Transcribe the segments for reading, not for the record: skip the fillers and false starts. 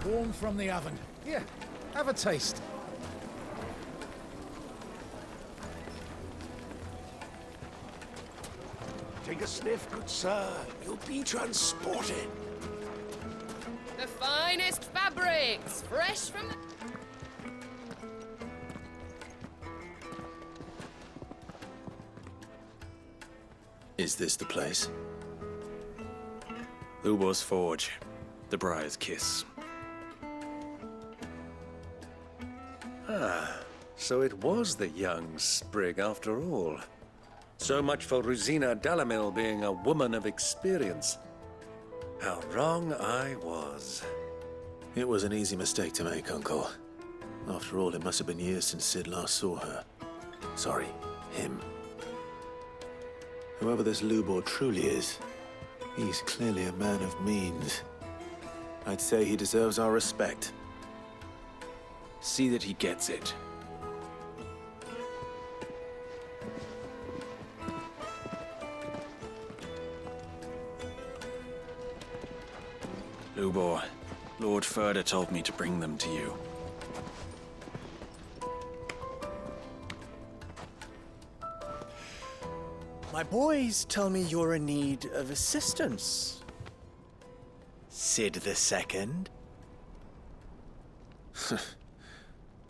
warm from the oven. Here, have a taste. Take a sniff, good sir. You'll be transported. The finest fabrics, fresh from the... Is this the place? Lubor's Forge. The Briar's Kiss. So it was the young sprig after all. So much for Rosina Dalamil being a woman of experience. How wrong I was. It was an easy mistake to make, Uncle. After all, it must have been years since Sid last saw her. Sorry, him. Whoever this Lubor truly is, he's clearly a man of means. I'd say he deserves our respect. See that he gets it. Lubor, Lord Furder told me to bring them to you. My boys tell me you're in need of assistance. Sid the Second?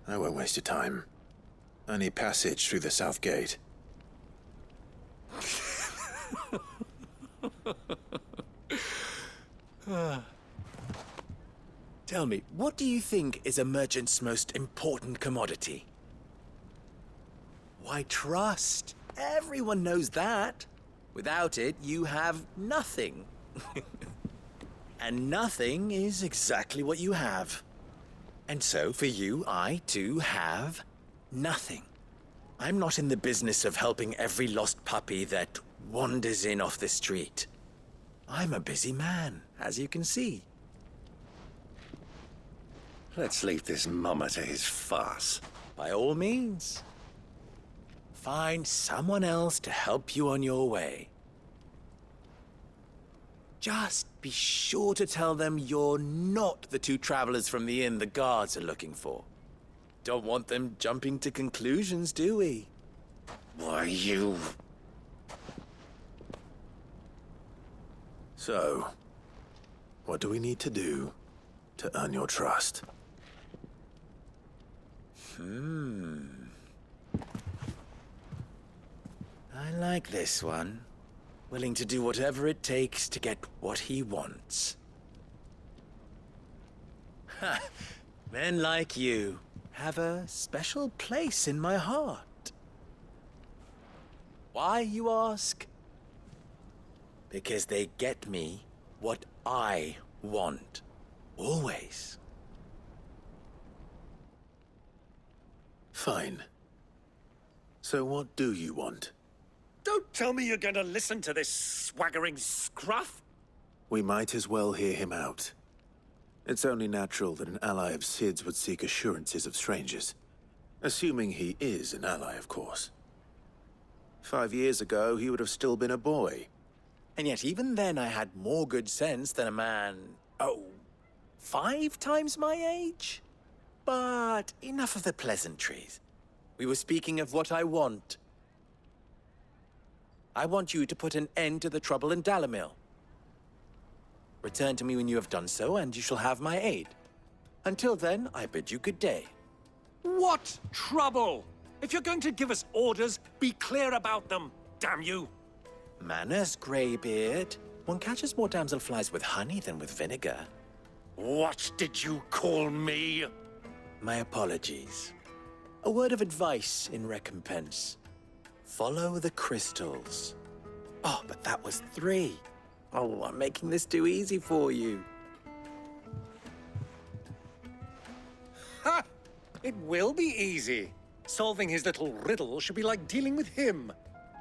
I won't waste your time. I need passage through the south gate. Tell me, what do you think is a merchant's most important commodity? Why, trust. Everyone knows that. Without it, you have nothing. And nothing is exactly what you have. And so, for you, I, too, have nothing. I'm not in the business of helping every lost puppy that wanders in off the street. I'm a busy man, as you can see. Let's leave this mummer to his farce. By all means. Find someone else to help you on your way. Just be sure to tell them you're not the two travelers from the inn the guards are looking for. Don't want them jumping to conclusions, do we? Why, you... So, what do we need to do to earn your trust? I like this one. Willing to do whatever it takes to get what he wants. Ha! Men like you have a special place in my heart. Why, you ask? Because they get me what I want. Always. Fine. So what do you want? Don't tell me you're going to listen to this swaggering scruff! We might as well hear him out. It's only natural that an ally of Sid's would seek assurances of strangers. Assuming he is an ally, of course. 5 years ago, he would have still been a boy. And yet even then I had more good sense than a man, 5 times my age? But enough of the pleasantries. We were speaking of what I want. I want you to put an end to the trouble in Dalamil. Return to me when you have done so, and you shall have my aid. Until then, I bid you good day. What trouble? If you're going to give us orders, be clear about them, damn you! Manners, Greybeard. One catches more damselflies with honey than with vinegar. What did you call me? My apologies. A word of advice in recompense. Follow the crystals. Oh, but that was 3. Oh, I'm making this too easy for you. Ha! It will be easy. Solving his little riddle should be like dealing with him.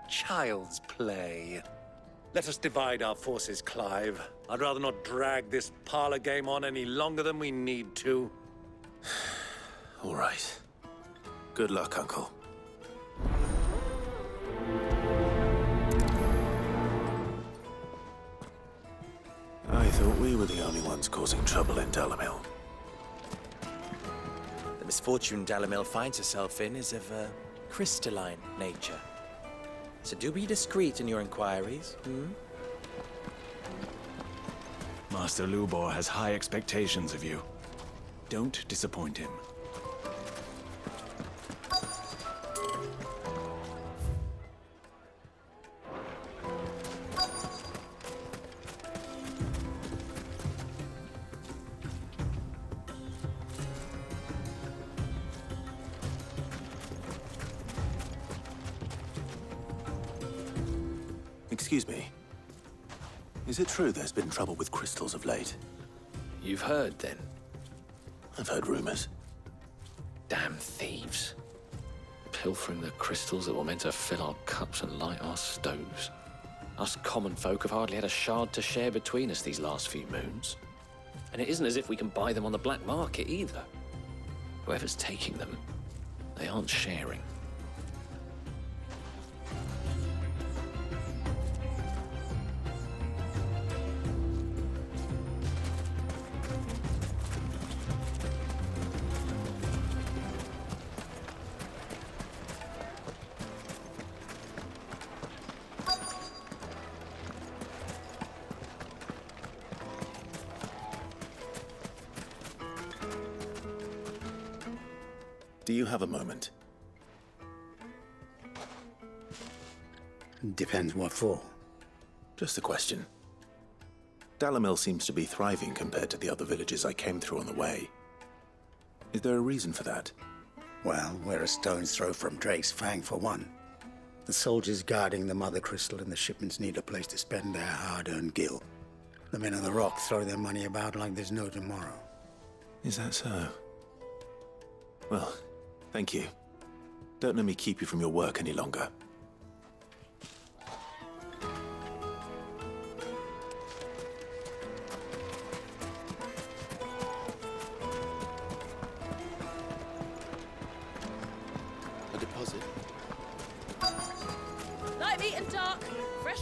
Child's play. Let us divide our forces, Clive. I'd rather not drag this parlor game on any longer than we need to. All right. Good luck, Uncle. I thought we were the only ones causing trouble in Dalamil. misfortune Dalamil finds herself in is of a crystalline nature. So do be discreet in your inquiries, Master Lubor has high expectations of you. Don't disappoint him. Excuse me. Is it true there's been trouble with crystals of late? You've heard, then? I've heard rumors. Damn thieves. Pilfering the crystals that were meant to fill our cups and light our stoves. Us common folk have hardly had a shard to share between us these last few moons. And it isn't as if we can buy them on the black market either. Whoever's taking them, they aren't sharing. Do you have a moment? Depends what for. Just a question. Dalamil seems to be thriving compared to the other villages I came through on the way. Is there a reason for that? Well, we're a stone's throw from Drake's Fang, for one. The soldiers guarding the Mother Crystal and the shipments need a place to spend their hard-earned gil. The men of the Rock throw their money about like there's no tomorrow. Is that so? Well, thank you. Don't let me keep you from your work any longer. A deposit? Light, meat, and dark. Fresh.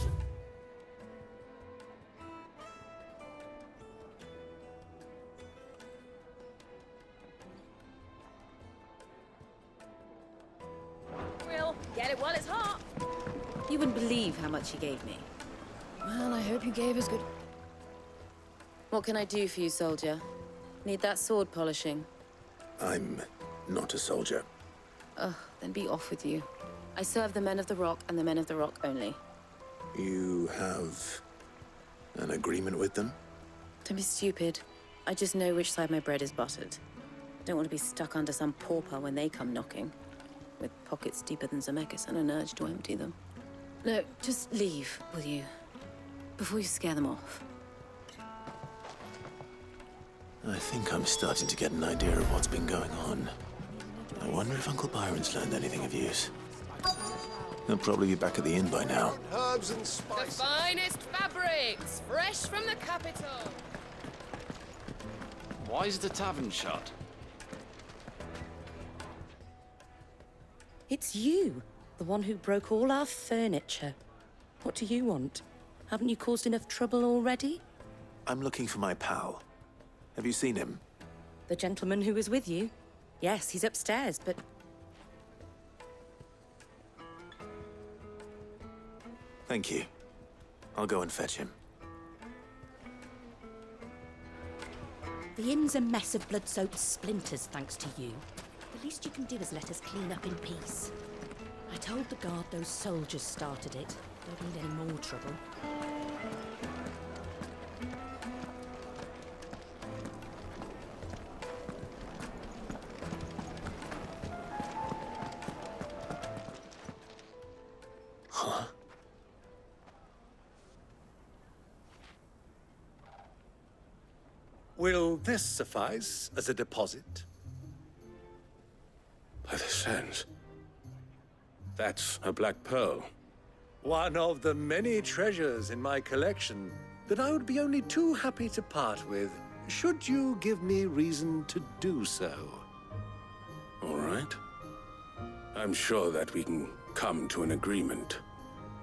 Grill. Get it while it's hot. You wouldn't believe how much he gave me. Well, I hope you gave us good. What can I do for you, soldier? Need that sword polishing? I'm not a soldier. Ugh, then be off with you. I serve the men of the Rock and the men of the Rock only. You have an agreement with them? Don't be stupid. I just know which side my bread is buttered. I don't want to be stuck under some pauper when they come knocking. With pockets deeper than Zemeckis and an urge to empty them. Look, just leave, will you? Before you scare them off. I think I'm starting to get an idea of what's been going on. I wonder if Uncle Byron's learned anything of use. He'll probably be back at the inn by now. Herbs and The spices. finest fabrics, fresh from the capital. Why is the tavern shut? It's you, the one who broke all our furniture. What do you want? Haven't you caused enough trouble already? I'm looking for my pal. Have you seen him? The gentleman who was with you? Yes, he's upstairs, but... Thank you. I'll go and fetch him. The inn's a mess of blood-soaked splinters, thanks to you. The least you can do is let us clean up in peace. I told the guard those soldiers started it. Don't need any more trouble. Huh? Will this suffice as a deposit? By the sands. That's a black pearl. One of the many treasures in my collection that I would be only too happy to part with, should you give me reason to do so. All right. I'm sure that we can come to an agreement,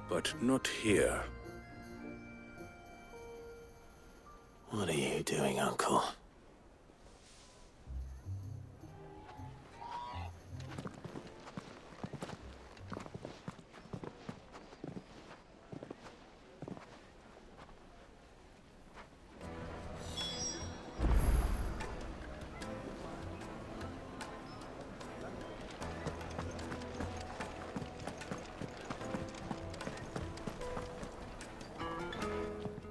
but not here. What are you doing, Uncle?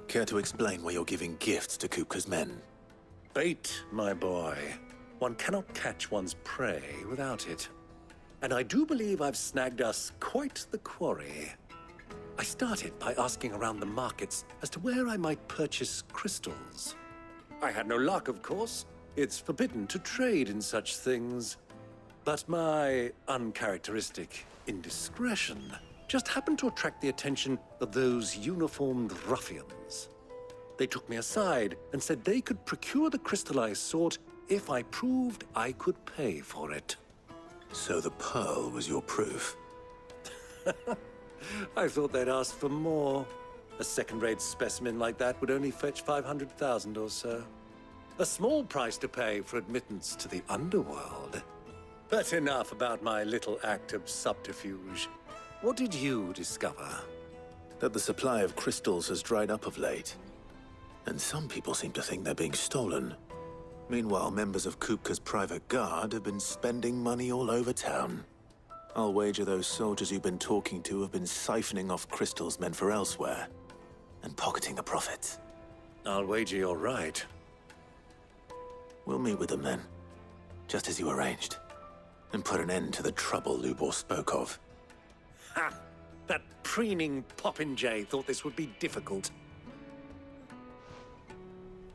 Care to explain why you're giving gifts to Kupka's men? Bait, my boy. One cannot catch one's prey without it. And I do believe I've snagged us quite the quarry. I started by asking around the markets as to where I might purchase crystals. I had no luck, of course. It's forbidden to trade in such things. But my uncharacteristic indiscretion just happened to attract the attention of those uniformed ruffians. They took me aside and said they could procure the crystal I sought if I proved I could pay for it. So the pearl was your proof? I thought they'd ask for more. A second-rate specimen like that would only fetch 500,000 or so. A small price to pay for admittance to the underworld. But enough about my little act of subterfuge. What did you discover? That the supply of crystals has dried up of late. And some people seem to think they're being stolen. Meanwhile, members of Kupka's private guard have been spending money all over town. I'll wager those soldiers you've been talking to have been siphoning off crystals meant for elsewhere, and pocketing the profits. I'll wager you're right. We'll meet with them then, just as you arranged, and put an end to the trouble Lubor spoke of. Ha! That preening popinjay thought this would be difficult.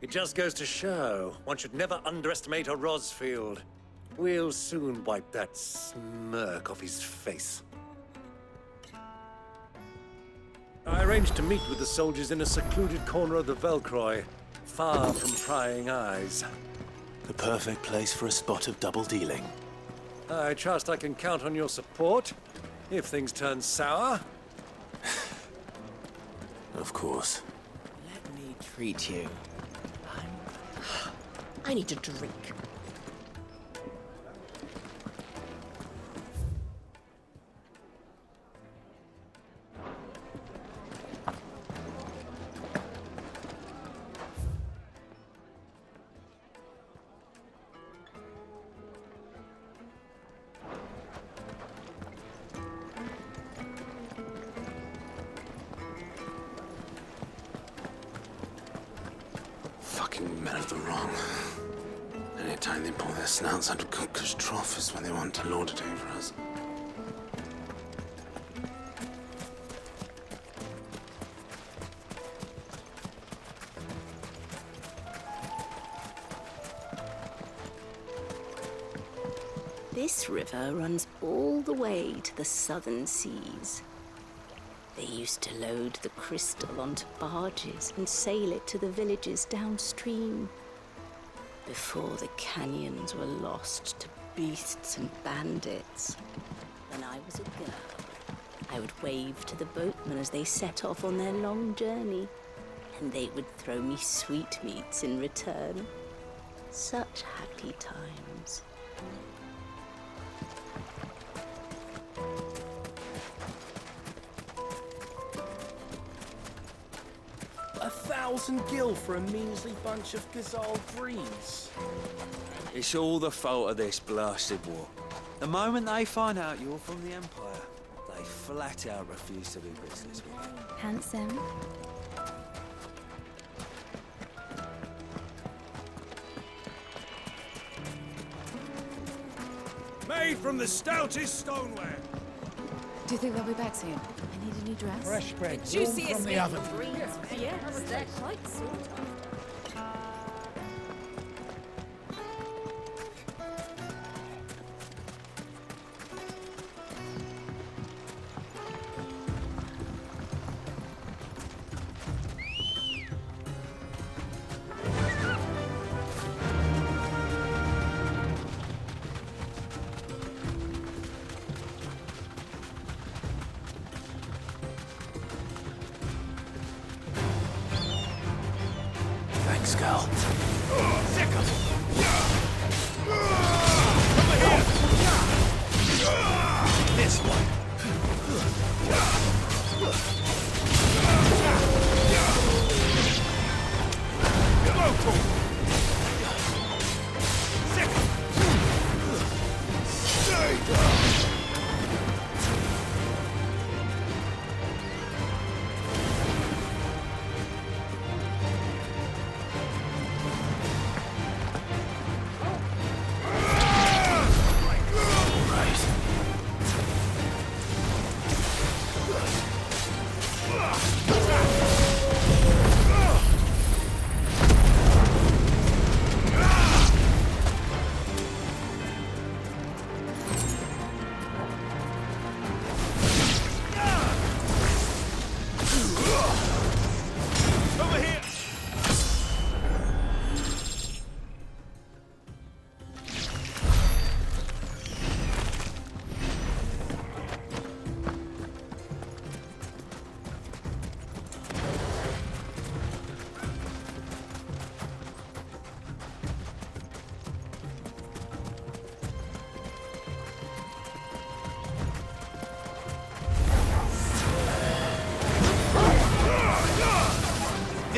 It just goes to show, one should never underestimate a Rosfield. We'll soon wipe that smirk off his face. I arranged to meet with the soldiers in a secluded corner of the Velcroy, far from prying eyes. The perfect place for a spot of double dealing. I trust I can count on your support, if things turn sour. Of course. Let me treat you. I need a drink. Fucking men of the wrong. Anytime they pull their snouts out of Kupka's trough is when they want to lord it over us. This river runs all the way to the southern seas. They used to load the crystal onto barges and sail it to the villages downstream. Before the canyons were lost to beasts and bandits. When I was a girl, I would wave to the boatmen as they set off on their long journey, and they would throw me sweetmeats in return. Such happy times. A 1,000 gil for a measly bunch of Gazal greens. It's all the fault of this blasted war. The moment they find out you're from the Empire, they flat out refuse to do business with you. Handsome. Made from the stoutest stoneware. Do you think they'll be back soon? I need a new dress. Fresh bread, warm Juiciest from the meat. oven. Yes, they're quite sought after. Thanks, girl. This one.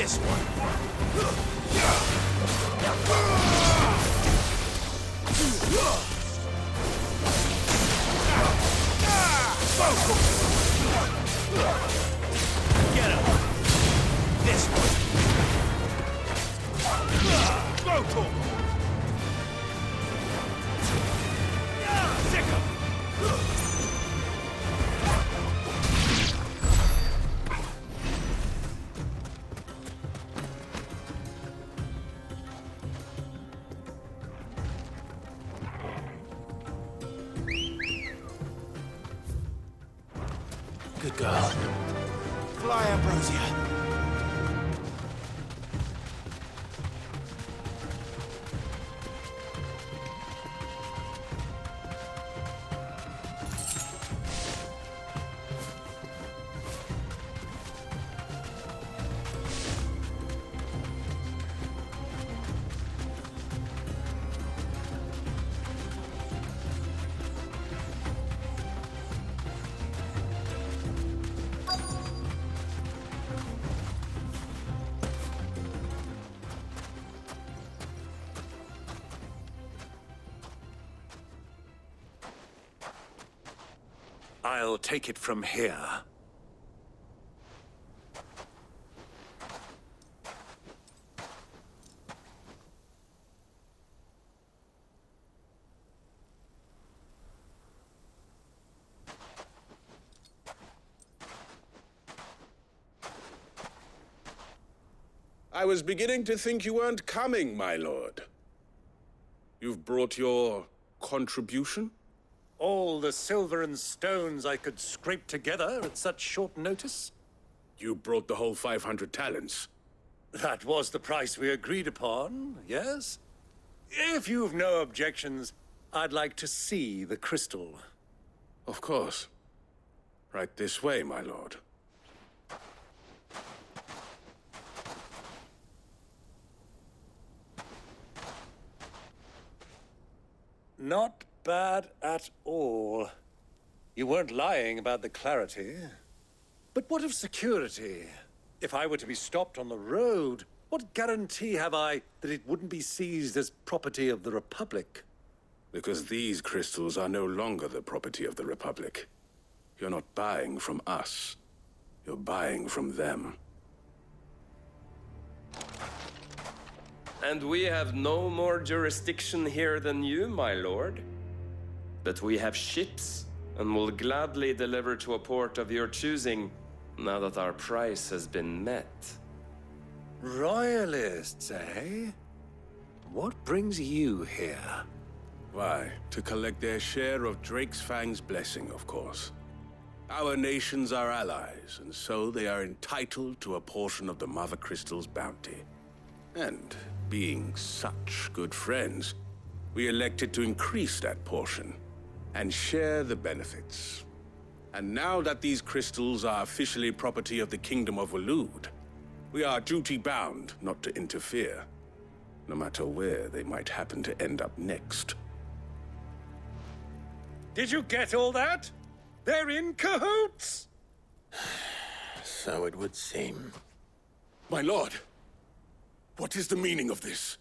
this one. Get him! This one! Vocal! Sick him! Good girl. Fly, Ambrosia. I'll take it from here. I was beginning to think you weren't coming, my lord. You've brought your contribution? All the silver and stones I could scrape together at such short notice? You brought the whole 500 talents. That was the price we agreed upon, yes? If you've no objections, I'd like to see the crystal. Of course. Right this way, my lord. Not bad at all. You weren't lying about the clarity. But what of security? If I were to be stopped on the road, what guarantee have I that it wouldn't be seized as property of the Republic? Because these crystals are no longer the property of the Republic. You're not buying from us. You're buying from them. And we have no more jurisdiction here than you, my lord. But we have ships, and will gladly deliver to a port of your choosing, now that our price has been met. Royalists, eh? What brings you here? Why, to collect their share of Drake's Fang's blessing, of course. Our nations are allies, and so they are entitled to a portion of the Mother Crystal's bounty. And, being such good friends, we elected to increase that portion and share the benefits. And now that these crystals are officially property of the Kingdom of Waloed, we are duty-bound not to interfere, no matter where they might happen to end up next. Did you get all that? They're in cahoots! So it would seem. My lord, what is the meaning of this?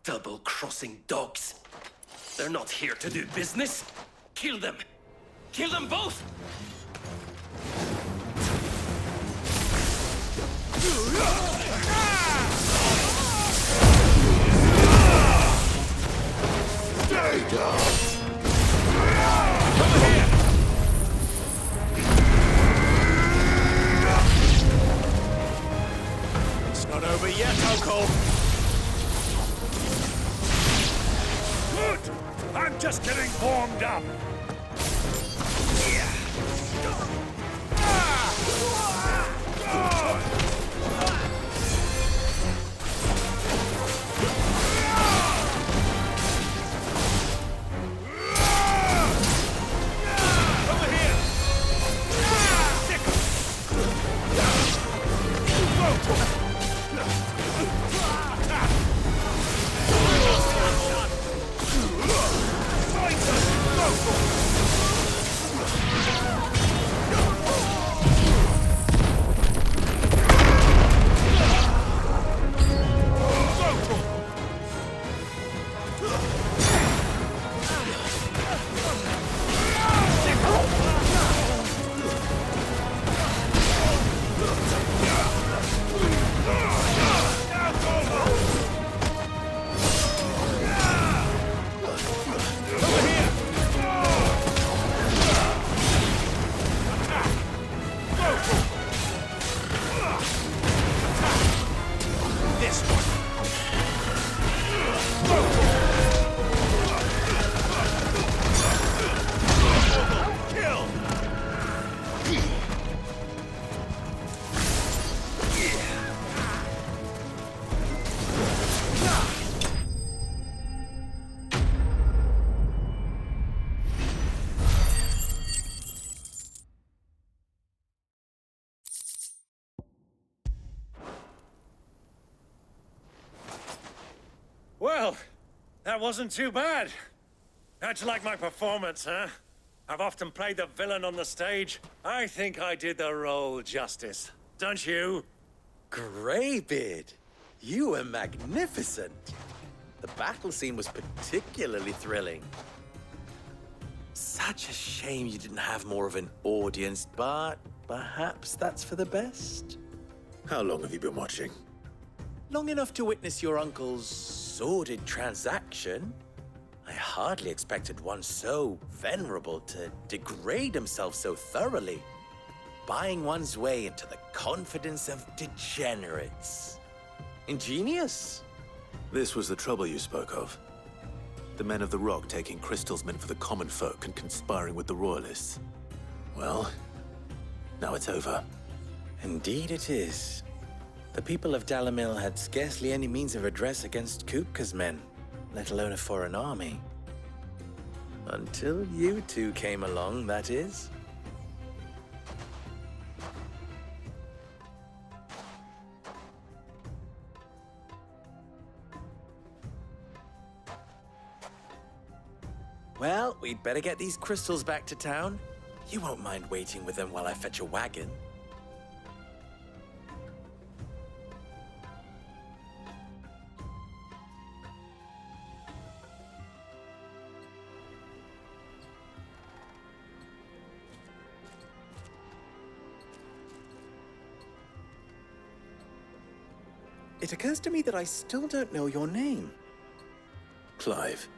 Double-crossing dogs. They're not here to do business. Kill them! Kill them both! Stay down! Over here! It's not over yet, Uncle! Good! I'm just getting warmed up! Go! That wasn't too bad. How'd you like my performance, huh? I've often played the villain on the stage. I think I did the role justice. Don't you? Greybeard, you were magnificent. The battle scene was particularly thrilling. Such a shame you didn't have more of an audience, but perhaps that's for the best. How long have you been watching? Long enough to witness your uncle's sordid transaction. I hardly expected one so venerable to degrade himself so thoroughly, buying one's way into the confidence of degenerates. Ingenious. This was the trouble you spoke of. The men of the Rock taking crystals meant for the common folk and conspiring with the Royalists. Well, now it's over. Indeed it is. The people of Dalamil had scarcely any means of redress against Kupka's men, let alone a foreign army. Until you two came along, that is. Well, we'd better get these crystals back to town. You won't mind waiting with them while I fetch a wagon. It occurs to me that I still don't know your name. Clive.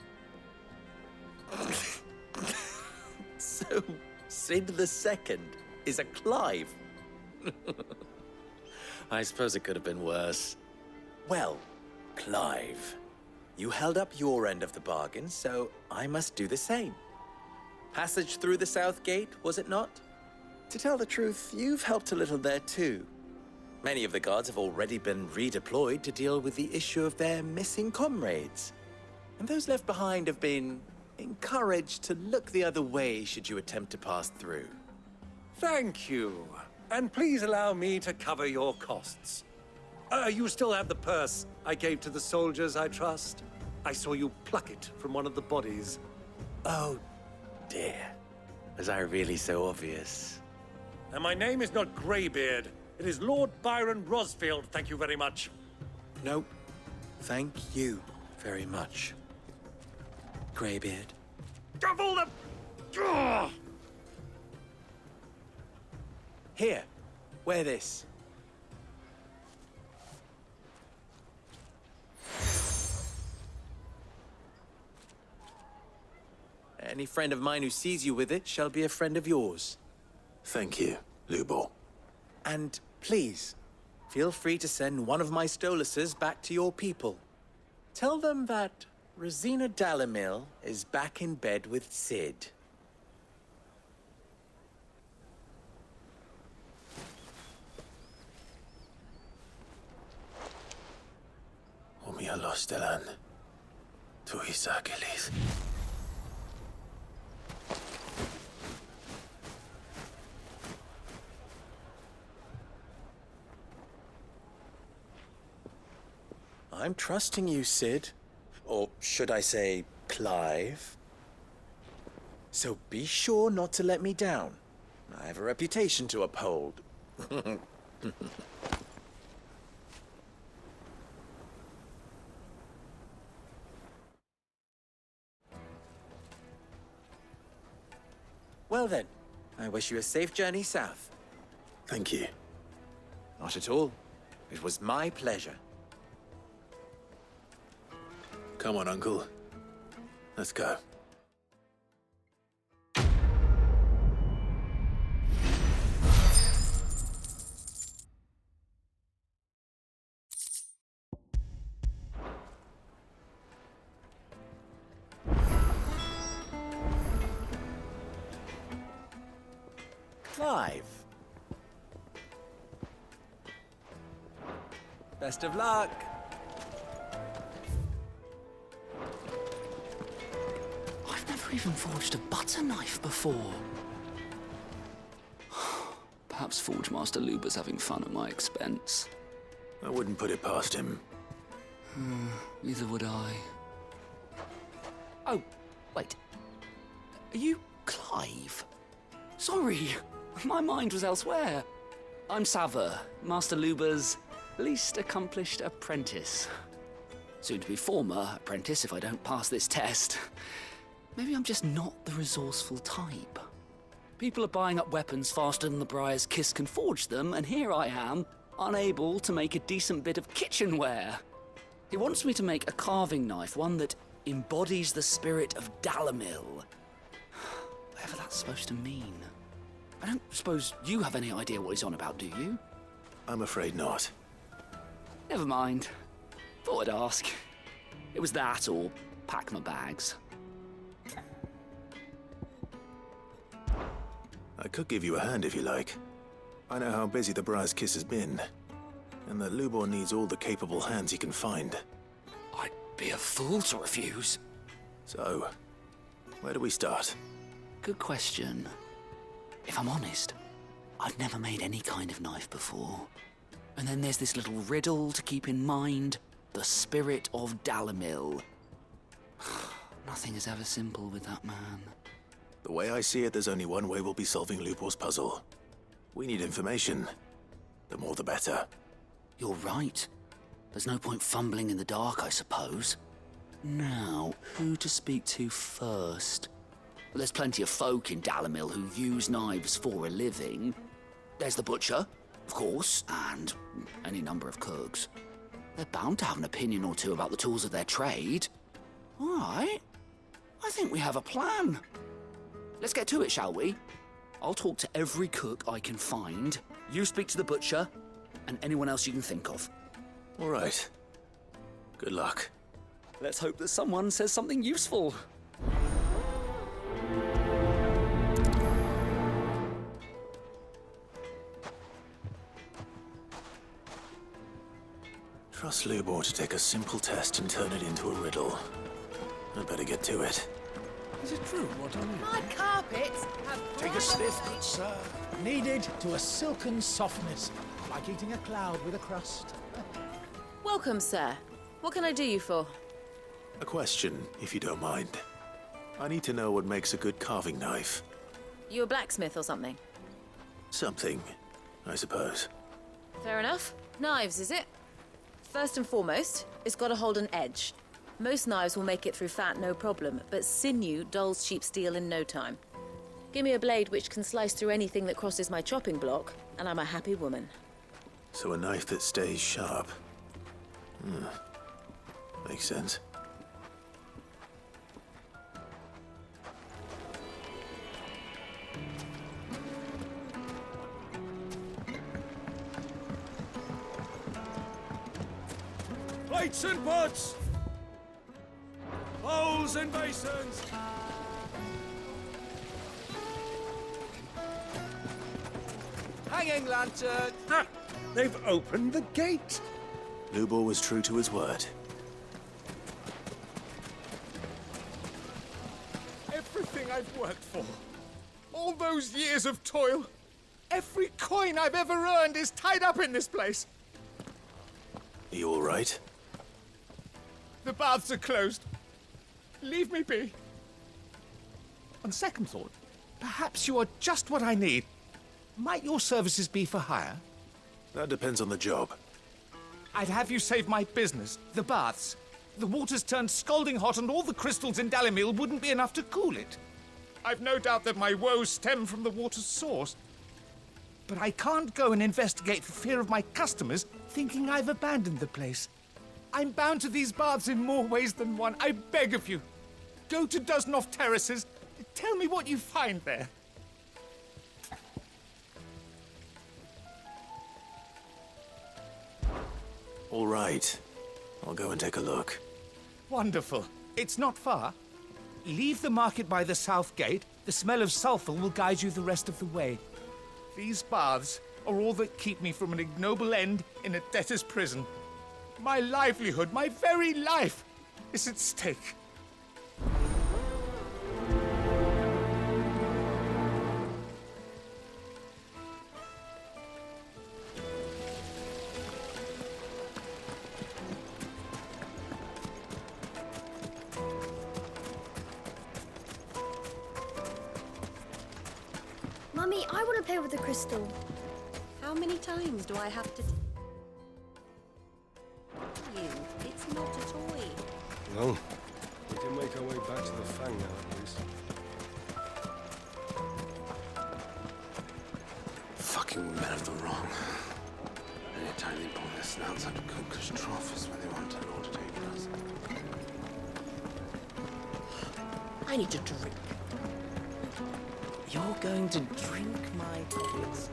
So, Sid the Second is a Clive. I suppose it could have been worse. Well, Clive, you held up your end of the bargain, so I must do the same. Passage through the South Gate, was it not? To tell the truth, you've helped a little there too. Many of the guards have already been redeployed to deal with the issue of their missing comrades. And those left behind have been encouraged to look the other way should you attempt to pass through. Thank you. And please allow me to cover your costs. You still have the purse I gave to the soldiers, I trust? I saw you pluck it from one of the bodies. Oh, dear. Was I really so obvious? And my name is not Greybeard. It is Lord Byron Rosfield, thank you very much. No, thank you very much, Greybeard. Double the... Ugh! Here, wear this. Any friend of mine who sees you with it shall be a friend of yours. Thank you, Lubor. And please, feel free to send one of my Stoluses back to your people. Tell them that Rosina Dalamil is back in bed with Sid. Omia Lostelan. Tuisa Achilles. I'm trusting you, Sid. Or should I say, Clive? So be sure not to let me down. I have a reputation to uphold. Well then, I wish you a safe journey south. Thank you. Not at all. It was my pleasure. Come on, Uncle. Let's go. Clive. Best of luck. I've never even forged a butter knife before. Perhaps Forge Master Luber's having fun at my expense. I wouldn't put it past him. Neither would I. Oh, wait. Are you Clive? Sorry, my mind was elsewhere. I'm Sava, Master Luba's least accomplished apprentice. Soon to be former apprentice if I don't pass this test. Maybe I'm just not the resourceful type. People are buying up weapons faster than the Briar's Kiss can forge them, and here I am, unable to make a decent bit of kitchenware. He wants me to make a carving knife, one that embodies the spirit of Dalamil. Whatever that's supposed to mean. I don't suppose you have any idea what he's on about, do you? I'm afraid not. Never mind. Thought I'd ask. It was that or pack my bags. I could give you a hand if you like. I know how busy the Briar's Kiss has been, and that Lubor needs all the capable hands he can find. I'd be a fool to refuse. So, where do we start? Good question. If I'm honest, I've never made any kind of knife before. And then there's this little riddle to keep in mind. The spirit of Dalamil. Nothing is ever simple with that man. The way I see it, there's only one way we'll be solving Lubor's puzzle. We need information. The more the better. You're right. There's no point fumbling in the dark, I suppose. Now, who to speak to first? Well, there's plenty of folk in Dalamil who use knives for a living. There's the butcher, of course, and any number of cooks. They're bound to have an opinion or two about the tools of their trade. All right. I think we have a plan. Let's get to it, shall we? I'll talk to every cook I can find. You speak to the butcher, and anyone else you can think of. All right. Good luck. Let's hope that someone says something useful. Trust Lubor to take a simple test and turn it into a riddle. I'd better get to it. Is it true what I mean? My carpets have Take a sniff, good sir. Kneaded to a silken softness, like eating a cloud with a crust. Welcome, sir. What can I do you for? A question, if you don't mind. I need to know what makes a good carving knife. You a blacksmith or something? Something, I suppose. Fair enough. Knives, is it? First and foremost, it's got to hold an edge. Most knives will make it through fat, no problem, but sinew dulls cheap steel in no time. Give me a blade which can slice through anything that crosses my chopping block, and I'm a happy woman. So a knife that stays sharp. Makes sense. Plates and pots! Bowls and basins! Hanging lantern! Ah, they've opened the gate! Lubor was true to his word. Everything I've worked for, all those years of toil, every coin I've ever earned is tied up in this place. Are you all right? The baths are closed. Leave me be. On second thought, perhaps you are just what I need. Might your services be for hire? That depends on the job. I'd have you save my business, the baths. The water's turned scalding hot and all the crystals in Dalamil wouldn't be enough to cool it. I've no doubt that my woes stem from the water's source. But I can't go and investigate for fear of my customers thinking I've abandoned the place. I'm bound to these baths in more ways than one. I beg of you. Go to Dusnoff Terraces. Tell me what you find there. All right. I'll go and take a look. Wonderful. It's not far. Leave the market by the south gate. The smell of sulphur will guide you the rest of the way. These baths are all that keep me from an ignoble end in a debtor's prison. My livelihood, my very life, is at stake. I want to play with the crystal. How many times do I have to... you? It's not a toy. Well, we can make our way back to the Fang now, at least. Fucking men of the wrong. Anytime they pull their snouts out of Cook's trough is when they want to lord it over us. I need a drink. You're going to drink my pockets?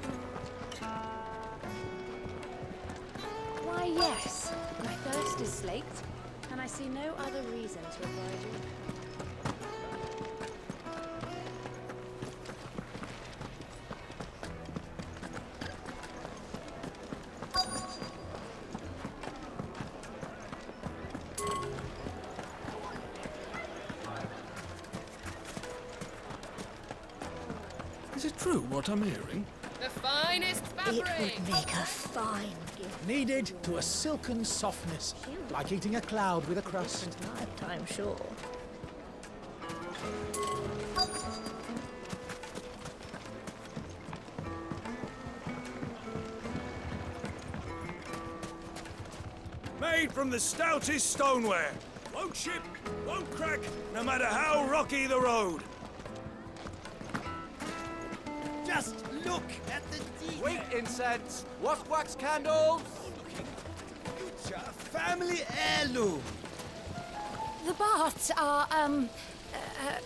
Why, yes. My thirst is slaked, and I see no other reason to avoid you. Is it true what I'm hearing? The finest fabric! It would make a fine gift. Kneaded to a silken softness, like eating a cloud with a crust. I'm sure. Made from the stoutest stoneware. Won't chip, won't crack, no matter how rocky the road. Just look at the detail. Wheat incense, wax candles. Family heirloom. The baths are,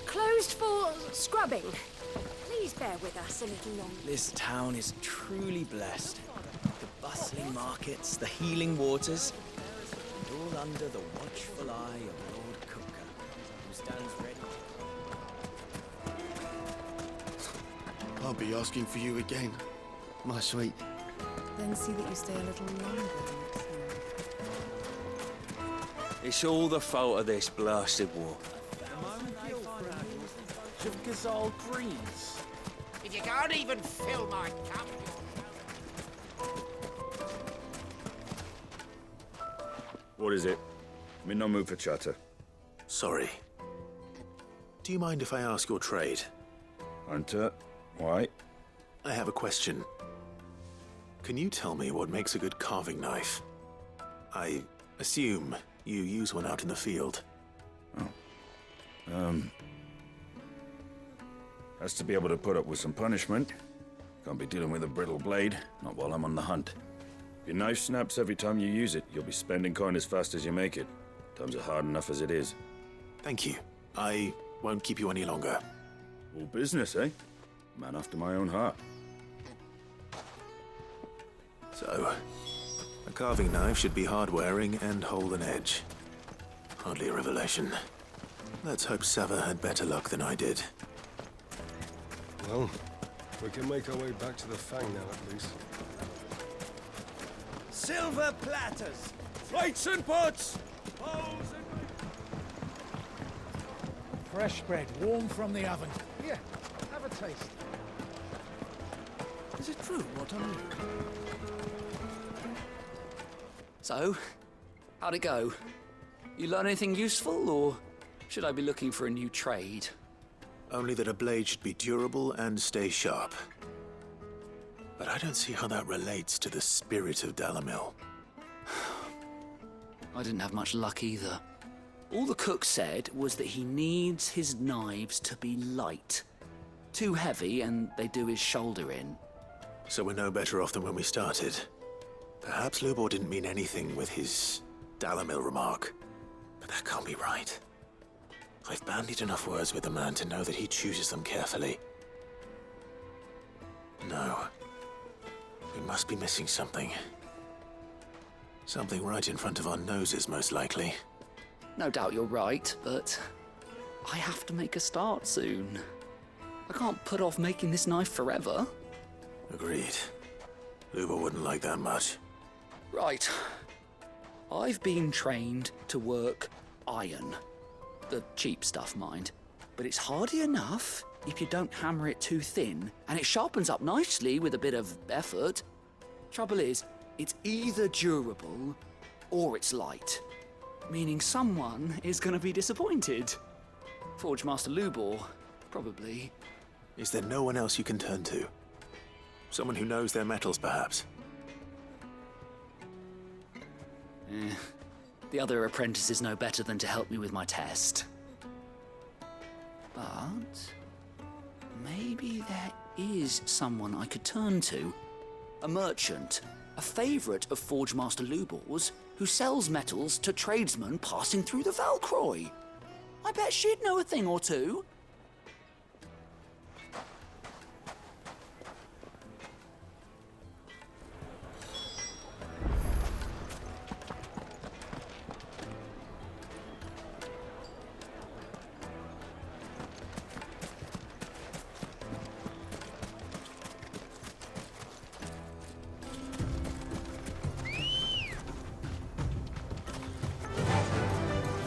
closed for scrubbing. Please bear with us a little longer. This town is truly blessed. The bustling markets, the healing waters, and all under the watchful eye of Lord Cooker, who stands ready. I'll be asking for you again, my sweet. Then see that you stay a little longer next time. It's all the fault of this blasted war. Of Gazal breeze. If you can't even fill my cup. What is it? I'm in no mood for chatter. Sorry. Do you mind if I ask your trade? Hunter, why? I have a question. Can you tell me what makes a good carving knife? I assume you use one out in the field. Has to be able to put up with some punishment. Can't be dealing with a brittle blade, not while I'm on the hunt. If your knife snaps every time you use it, you'll be spending coin as fast as you make it. Times are hard enough as it is. Thank you. I won't keep you any longer. All business, eh? Man after my own heart. So, a carving knife should be hard-wearing and hold an edge. Hardly a revelation. Let's hope Sava had better luck than I did. Well, we can make our way back to the Fang now, at least. Silver platters. Plates and pots! Bowls and... Fresh bread, warm from the oven. Here, have a taste. Is it true what I'm hearing? So, how'd it go? You learn anything useful, or should I be looking for a new trade? Only that a blade should be durable and stay sharp. But I don't see how that relates to the spirit of Dalamil. I didn't have much luck either. All the cook said was that he needs his knives to be light. Too heavy and they do his shoulder in. So we're no better off than when we started. Perhaps Lubor didn't mean anything with his Dalamil remark. But that can't be right. I've bandied enough words with the man to know that he chooses them carefully. No. We must be missing something. Something right in front of our noses, most likely. No doubt you're right, but I have to make a start soon. I can't put off making this knife forever. Agreed. Lubor wouldn't like that much. Right. I've been trained to work iron. The cheap stuff, mind. But it's hardy enough if you don't hammer it too thin, and it sharpens up nicely with a bit of effort. Trouble is, it's either durable or it's light, meaning someone is going to be disappointed. Forge Master Lubor, probably. Is there no one else you can turn to? Someone who knows their metals, perhaps. The other apprentices know better than to help me with my test. But maybe there is someone I could turn to. A merchant, a favourite of Forge Master Lubor's, who sells metals to tradesmen passing through the Valcroy. I bet she'd know a thing or two.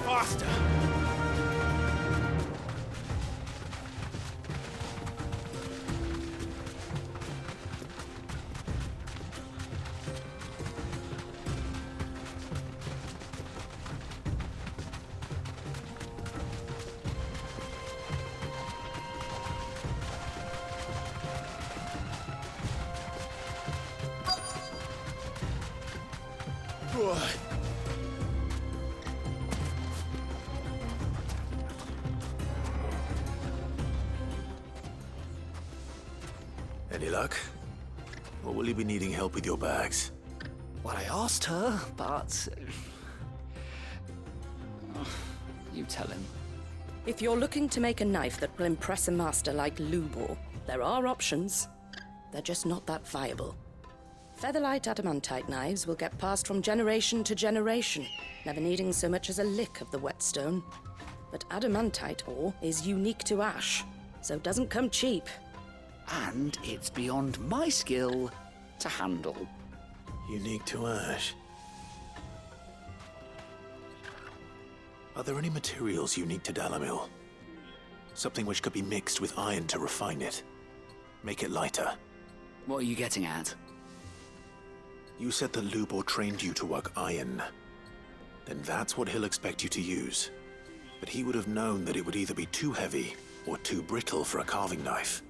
Faster! Any luck? Or will you be needing help with your bags? Well, I asked her, but... you tell him. If you're looking to make a knife that will impress a master like Lubor, there are options. They're just not that viable. Featherlight adamantite knives will get passed from generation to generation, never needing so much as a lick of the whetstone. But adamantite ore is unique to ash, so it doesn't come cheap. And it's beyond my skill to handle. Unique to ash. Are there any materials unique to Dalamil? Something which could be mixed with iron to refine it. Make it lighter. What are you getting at? You said that Lubor trained you to work iron. Then that's what he'll expect you to use. But he would have known that it would either be too heavy or too brittle for a carving knife.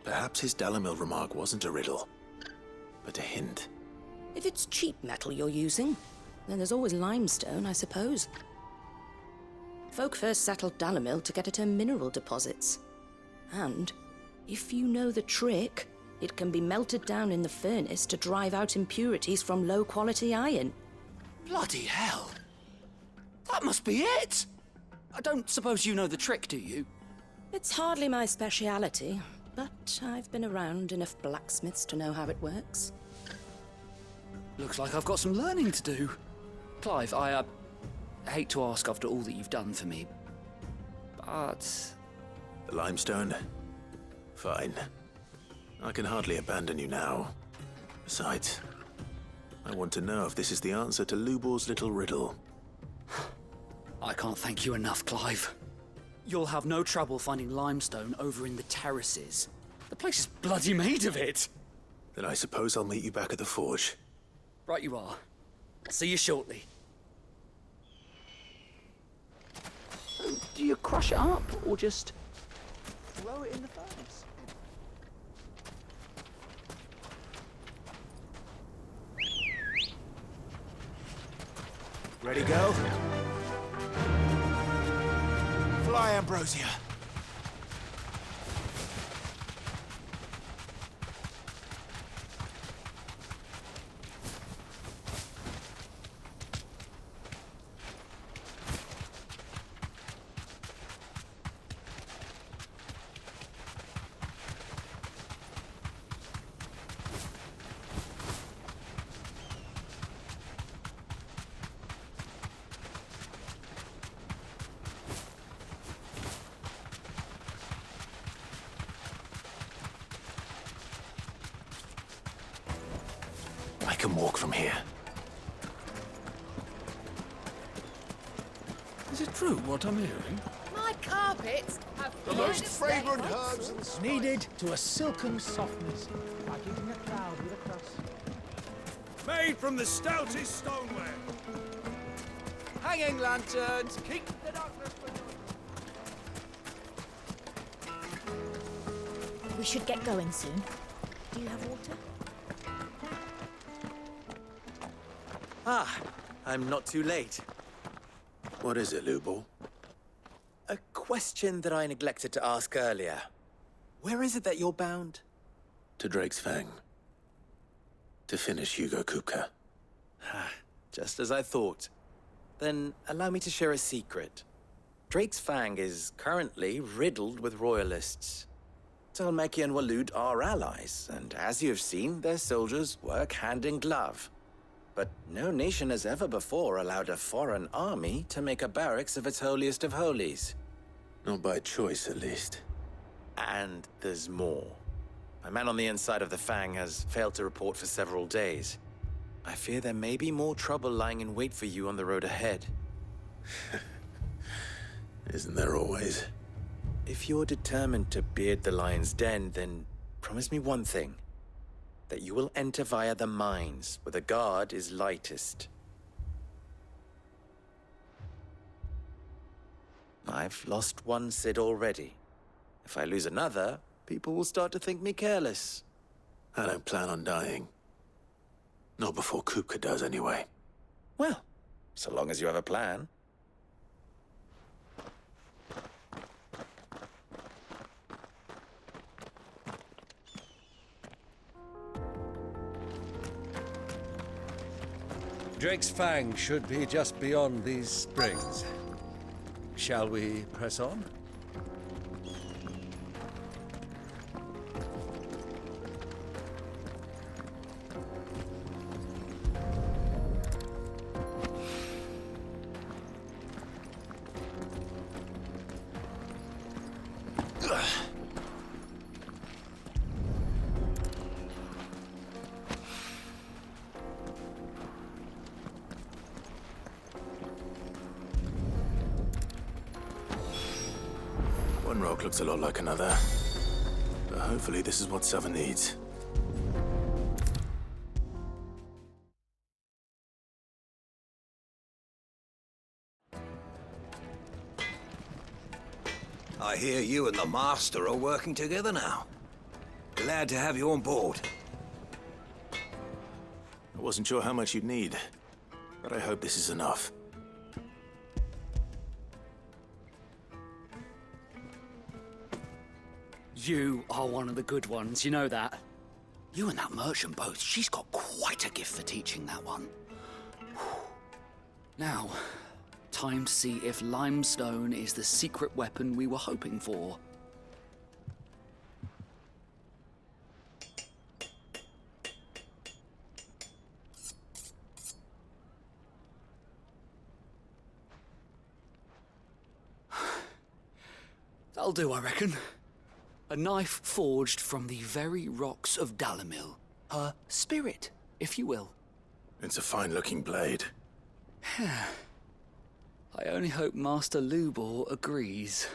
Perhaps his Dalamil remark wasn't a riddle, but a hint. If it's cheap metal you're using, then there's always limestone, I suppose. Folk first settled Dalamil to get at her mineral deposits. And, if you know the trick, it can be melted down in the furnace to drive out impurities from low-quality iron. Bloody hell! That must be it! I don't suppose you know the trick, do you? It's hardly my speciality, but I've been around enough blacksmiths to know how it works. Looks like I've got some learning to do. Clive, I hate to ask after all that you've done for me, but... The limestone? Fine. I can hardly abandon you now. Besides, I want to know if this is the answer to Lubor's little riddle. I can't thank you enough, Clive. You'll have no trouble finding limestone over in the terraces. The place is bloody made of it. Then I suppose I'll meet you back at the forge. Right you are. I'll see you shortly. Do you crush it up, or just throw it in the furnace? Ready, go? Fly, Ambrosia. I can walk from here. Is it true what I'm hearing? My carpets have The most fragrant herbs and spices. Kneaded to a silken softness by giving a cloud with a crust. Made from the stoutest stoneware. Hanging lanterns, keep the darkness We should get going soon. Do you have water? Ah, I'm not too late. What is it, Lubor? A question that I neglected to ask earlier. Where is it that you're bound? To Drake's Fang. To finish Hugo Kupka. Just as I thought. Then allow me to share a secret. Drake's Fang is currently riddled with royalists. Talmeki and Walud are allies, and as you have seen, their soldiers work hand in glove. But no nation has ever before allowed a foreign army to make a barracks of its holiest of holies. Not by choice, at least. And there's more. A man on the inside of the Fang has failed to report for several days. I fear there may be more trouble lying in wait for you on the road ahead. Isn't there always? If you're determined to beard the lion's den, then promise me one thing. That you will enter via the mines, where the guard is lightest. I've lost one Cid already. If I lose another, people will start to think me careless. I don't plan on dying. Not before Kupka does, anyway. Well, so long as you have a plan. Drake's Fang should be just beyond these springs. Shall we press on? One rock looks a lot like another. But hopefully this is what Sava needs. I hear you and the Master are working together now. Glad to have you on board. I wasn't sure how much you'd need, but I hope this is enough. You are one of the good ones, you know that. You and that merchant both, she's got quite a gift for teaching that one. Now, time to see if limestone is the secret weapon we were hoping for. That'll do, I reckon. A knife forged from the very rocks of Dalimil. Her spirit, if you will. It's a fine-looking blade. I only hope Master Lubor agrees.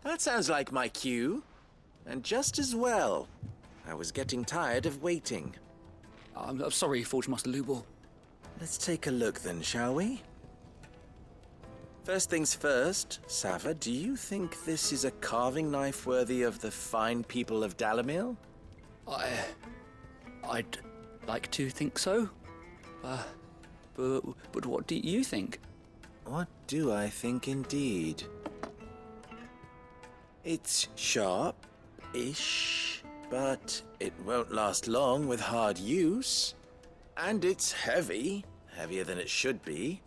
That sounds like my cue. And just as well. I was getting tired of waiting. I'm sorry, Forge Master Lubor. Let's take a look then, shall we? First things first, Sava, do you think this is a carving knife worthy of the fine people of Dalimil? I'd like to think so. But what do you think? What do I think indeed? It's sharp-ish, but it won't last long with hard use. And it's heavy, heavier than it should be.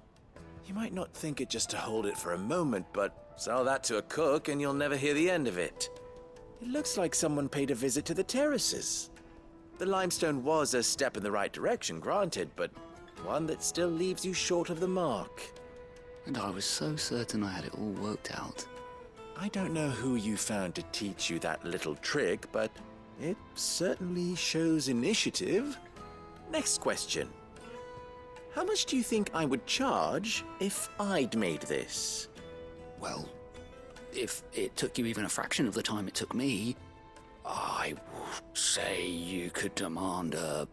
You might not think it just to hold it for a moment, but sell that to a cook and you'll never hear the end of it. It looks like someone paid a visit to the terraces. The limestone was a step in the right direction, granted, but one that still leaves you short of the mark. And I was so certain I had it all worked out. I don't know who you found to teach you that little trick, but it certainly shows initiative. Next question. How much do you think I would charge if I'd made this? Well, if it took you even a fraction of the time it took me, I would say you could demand a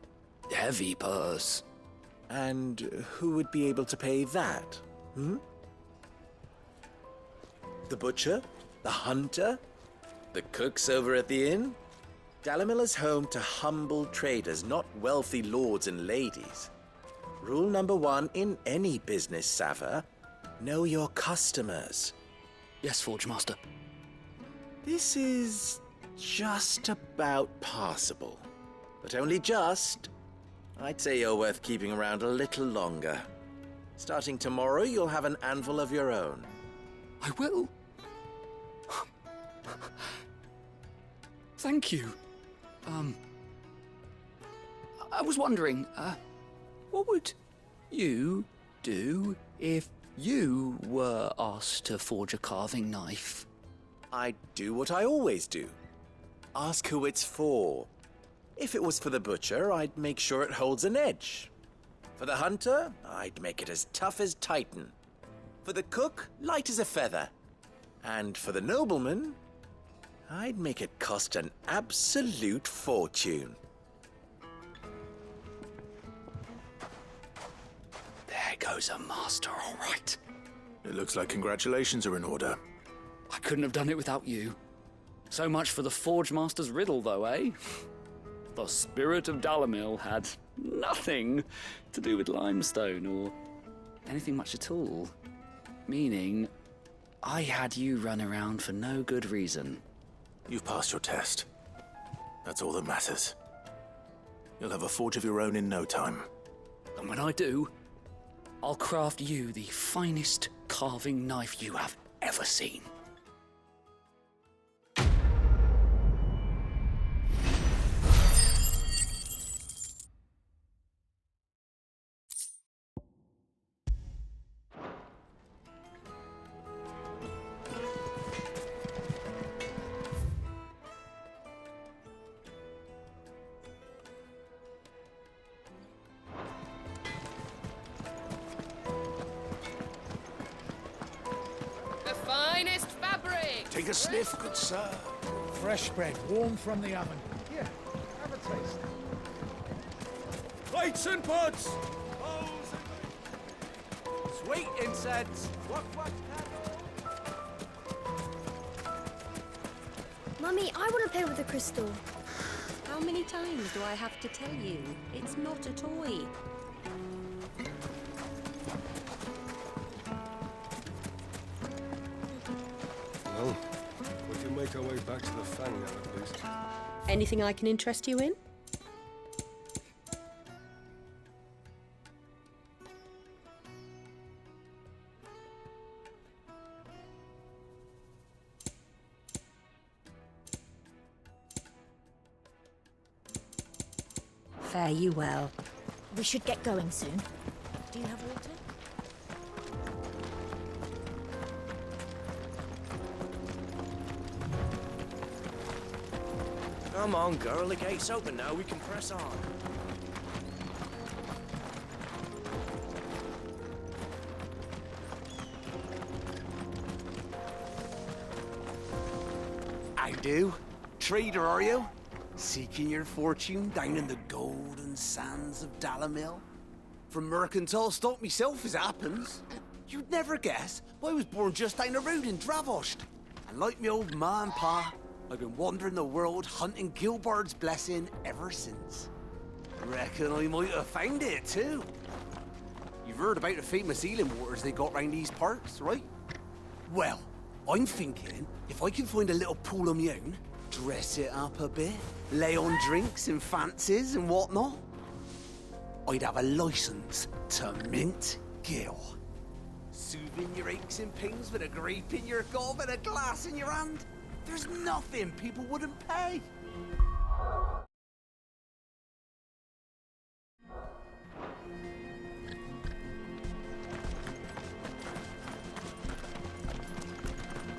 heavy purse. And who would be able to pay that? The butcher? The hunter? The cooks over at the inn? Dalimil is home to humble traders, not wealthy lords and ladies. Rule number 1 in any business, Sava: know your customers. Yes, Forge Master. This is just about passable. But only just. I'd say you're worth keeping around a little longer. Starting tomorrow, you'll have an anvil of your own. I will. Thank you. I was wondering, what would you do if you were asked to forge a carving knife? I'd do what I always do. Ask who it's for. If it was for the butcher, I'd make sure it holds an edge. For the hunter, I'd make it as tough as Titan. For the cook, light as a feather. And for the nobleman, I'd make it cost an absolute fortune. There goes a master, all right. It looks like congratulations are in order. I couldn't have done it without you. So much for the Forge Master's riddle, though, eh? The spirit of Dalimil had nothing to do with limestone or anything much at all. Meaning, I had you run around for no good reason. You've passed your test. That's all that matters. You'll have a forge of your own in no time. And when I do, I'll craft you the finest carving knife you have ever seen. The finest fabric! Take a sniff, good sir. Fresh bread, warm from the oven. Here, have a taste. Plates and pots! Sweet incense! What? Mummy, I want to play with the crystal. How many times do I have to tell you? It's not a toy. Well, we can make our way back to the Fang now, at least. Anything I can interest you in? Fare you well. We should get going soon. Do you have water? Come on, girl. The gate's open now. We can press on. I do. Trader, are you? Seeking your fortune down in the golden sands of Dalimil? From mercantile stock myself, as it happens. You'd never guess, but I was born just down the road in Dravost. And like me old ma and pa, I've been wandering the world hunting Gilbard's blessing ever since. Reckon I might have found it too. You've heard about the famous healing waters they got round these parts, right? Well, I'm thinking if I can find a little pool of my own, dress it up a bit, lay on drinks and fancies and whatnot, I'd have a license to mint Gil. Soothing your aches and pains with a grape in your gob and a glass in your hand. There's nothing people wouldn't pay.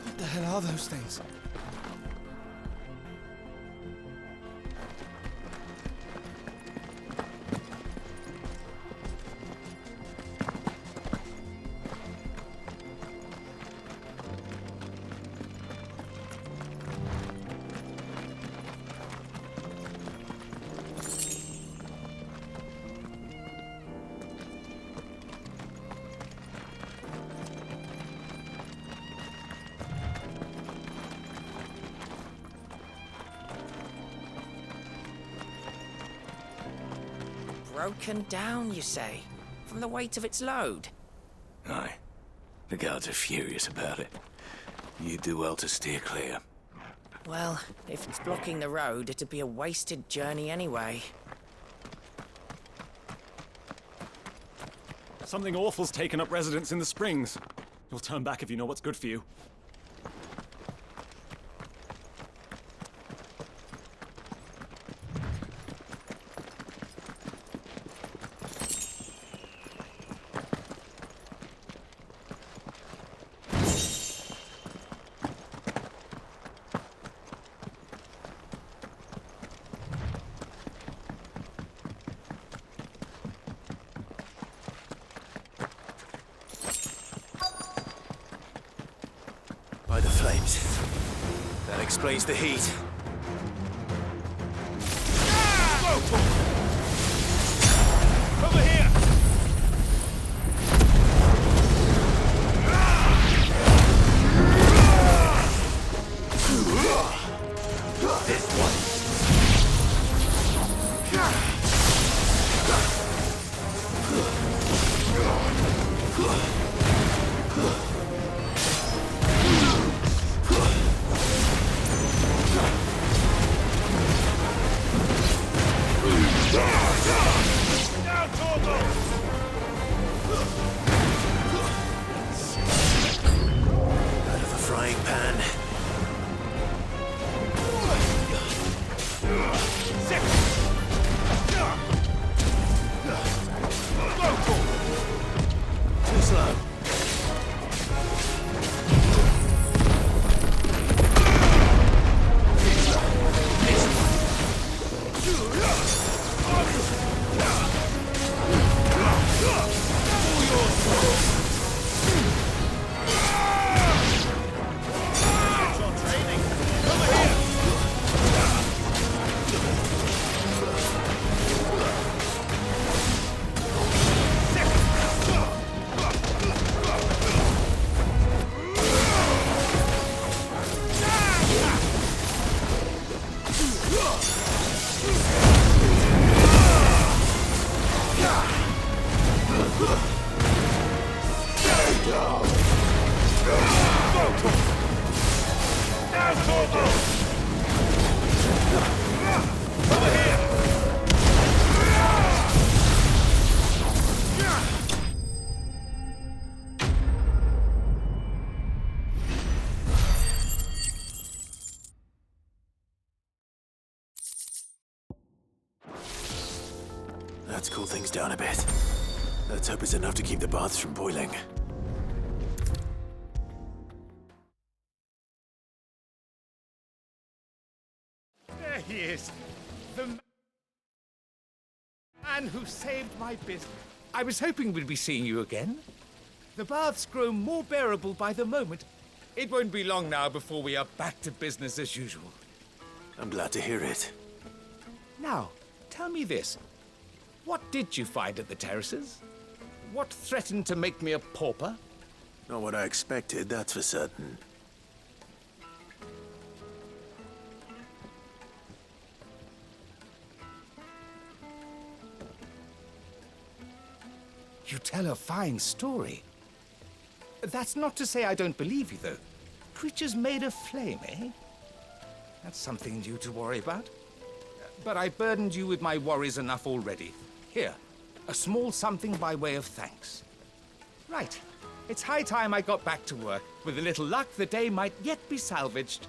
What the hell are those things? Broken down, you say? From the weight of its load? Aye. The guards are furious about it. You do well to steer clear. Well, if it's blocking the road, it'd be a wasted journey anyway. Something awful's taken up residence in the springs. You'll turn back if you know what's good for you. By the flames. That explains the heat. Over here! This one. Out of the frying pan. Too slow. Let's cool things down a bit. Let's hope it's enough to keep the baths from boiling. There he is. The man who saved my business. I was hoping we'd be seeing you again. The baths grow more bearable by the moment. It won't be long now before we are back to business as usual. I'm glad to hear it. Now, tell me this. What did you find at the terraces? What threatened to make me a pauper? Not what I expected, that's for certain. You tell a fine story. That's not to say I don't believe you, though. Creatures made of flame, eh? That's something new to worry about. But I burdened you with my worries enough already. Here, a small something by way of thanks. Right. It's high time I got back to work. With a little luck, the day might yet be salvaged.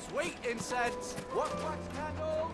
Sweet incense. What wax candle?